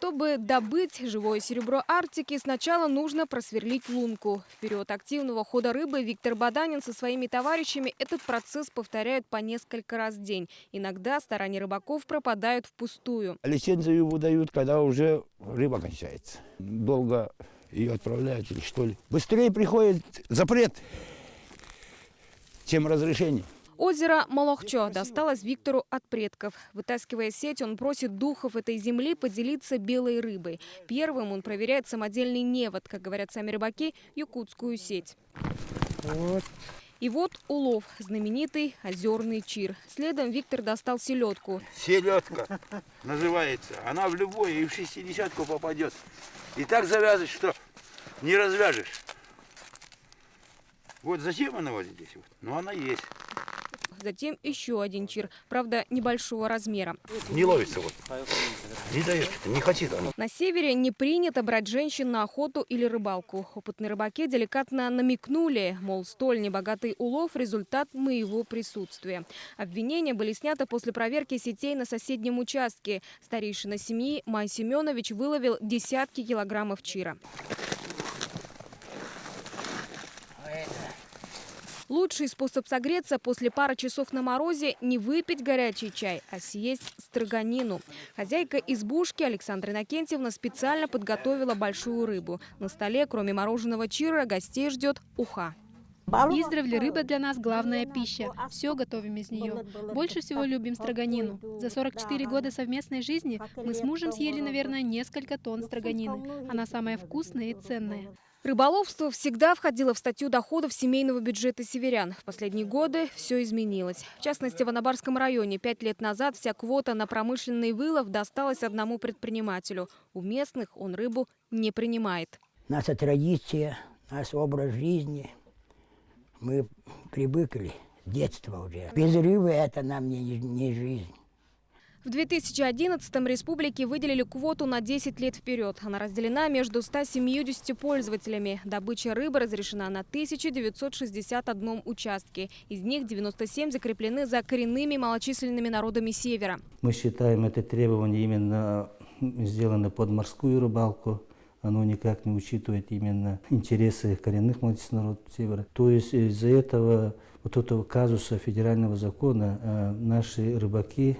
Чтобы добыть живое серебро Арктики, сначала нужно просверлить лунку. В период активного хода рыбы Виктор Баданин со своими товарищами этот процесс повторяют по несколько раз в день. Иногда старания рыбаков пропадают впустую. Лицензию выдают, когда уже рыба кончается. Долго ее отправляют или что ли. Быстрее приходит запрет, чем разрешение. Озеро Молохчо досталось Виктору от предков. Вытаскивая сеть, он просит духов этой земли поделиться белой рыбой. Первым он проверяет самодельный невод, как говорят сами рыбаки, якутскую сеть. И вот улов, знаменитый озерный чир. Следом Виктор достал селедку. Селедка называется. Она в любой и в 60-ку попадет. И так завязывать, что не развяжешь. Вот зачем она вот здесь? Но она есть. Затем еще один чир, правда, небольшого размера. Не ловится вот. Не дает, не хочет она. На севере не принято брать женщин на охоту или рыбалку. Опытные рыбаки деликатно намекнули, мол, столь небогатый улов – результат моего присутствия. Обвинения были сняты после проверки сетей на соседнем участке. Старейшина семьи Май Семенович выловил десятки килограммов чира. Лучший способ согреться после пары часов на морозе – не выпить горячий чай, а съесть строганину. Хозяйка избушки Александра Иннокентьевна специально подготовила большую рыбу. На столе, кроме мороженого чира, гостей ждет уха. Издревле рыба для нас главная пища. Все готовим из нее. Больше всего любим строганину. За 44 года совместной жизни мы с мужем съели, наверное, несколько тонн строганины. Она самая вкусная и ценная. Рыболовство всегда входило в статью доходов семейного бюджета северян. В последние годы все изменилось. В частности, в Анабарском районе 5 лет назад вся квота на промышленный вылов досталась одному предпринимателю. У местных он рыбу не принимает. Наша традиция, наш образ жизни. Мы привыкли с детства уже. Без рыбы это нам не жизнь. В 2011-м республике выделили квоту на 10 лет вперед. Она разделена между 170 пользователями. Добыча рыбы разрешена на 1961 участке. Из них 97 закреплены за коренными малочисленными народами Севера. Мы считаем это требование именно сделано под морскую рыбалку. Оно никак не учитывает именно интересы коренных малочисленных народов Севера. То есть из-за этого вот этого казуса федерального закона наши рыбаки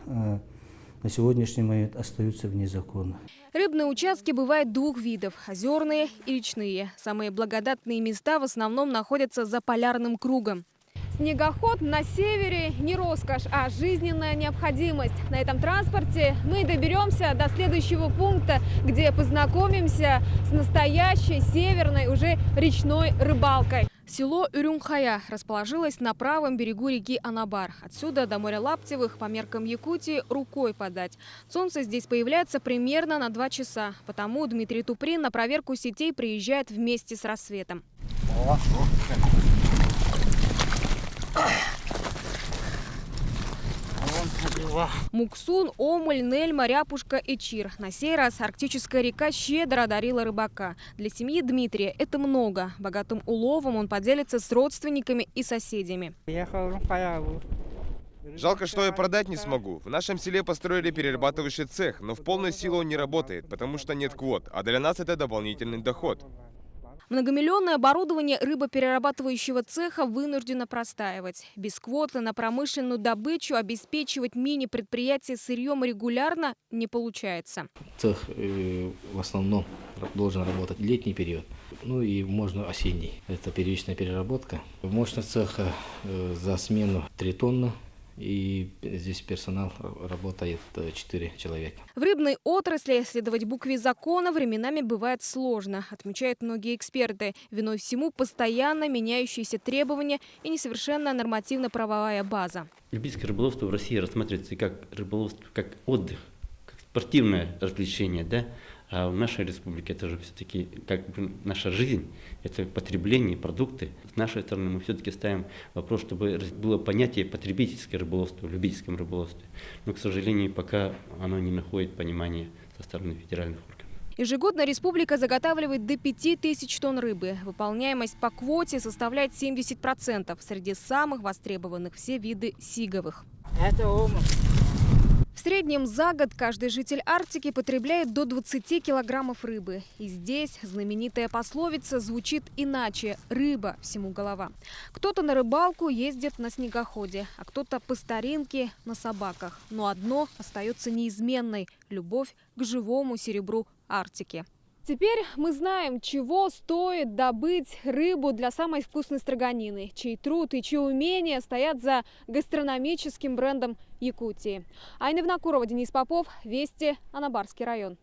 на сегодняшний момент остаются вне закона. Рыбные участки бывают двух видов – озерные и речные. Самые благодатные места в основном находятся за полярным кругом. Снегоход на севере не роскошь, а жизненная необходимость. На этом транспорте мы доберемся до следующего пункта, где познакомимся с настоящей северной уже речной рыбалкой. Село Урюмхая расположилось на правом берегу реки Анабар. Отсюда до моря Лаптевых по меркам Якутии рукой подать. Солнце здесь появляется примерно на 2 часа. Потому Дмитрий Туприн на проверку сетей приезжает вместе с рассветом. Муксун, омуль, нельма, ряпушка и чир. На сей раз арктическая река щедро одарила рыбака. Для семьи Дмитрия это много. Богатым уловом он поделится с родственниками и соседями. Жалко, что я продать не смогу. В нашем селе построили перерабатывающий цех, но в полную силу он не работает, потому что нет квот. А для нас это дополнительный доход. Многомиллионное оборудование рыбоперерабатывающего цеха вынуждено простаивать. Без квоты на промышленную добычу обеспечивать мини-предприятие сырьем регулярно не получается. Цех в основном должен работать летний период, ну и можно осенний. Это первичная переработка. Мощность цеха за смену 3 тонны. И здесь персонал работает 4 человека. В рыбной отрасли следовать букве закона временами бывает сложно, отмечают многие эксперты. Виной всему постоянно меняющиеся требования и несовершенная нормативно-правовая база. Любительское рыболовство в России рассматривается как рыболовство, как отдых, как спортивное развлечение, да? А в нашей республике это же все-таки как бы наша жизнь, это потребление, продукты. С нашей стороны мы все-таки ставим вопрос, чтобы было понятие потребительское рыболовство, в любительском рыболовстве. Но, к сожалению, пока оно не находит понимания со стороны федеральных органов. Ежегодно республика заготавливает до 5000 тонн рыбы. Выполняемость по квоте составляет 70%. Среди самых востребованных все виды сиговых. Это омуль. В среднем за год каждый житель Арктики потребляет до 20 килограммов рыбы. И здесь знаменитая пословица звучит иначе – рыба всему голова. Кто-то на рыбалку ездит на снегоходе, а кто-то по старинке на собаках. Но одно остается неизменной – любовь к живому серебру Арктики. Теперь мы знаем, чего стоит добыть рыбу для самой вкусной строганины, чей труд и чьи умения стоят за гастрономическим брендом Якутии. Айна Винокурова, Денис Попов, Вести, Анабарский район.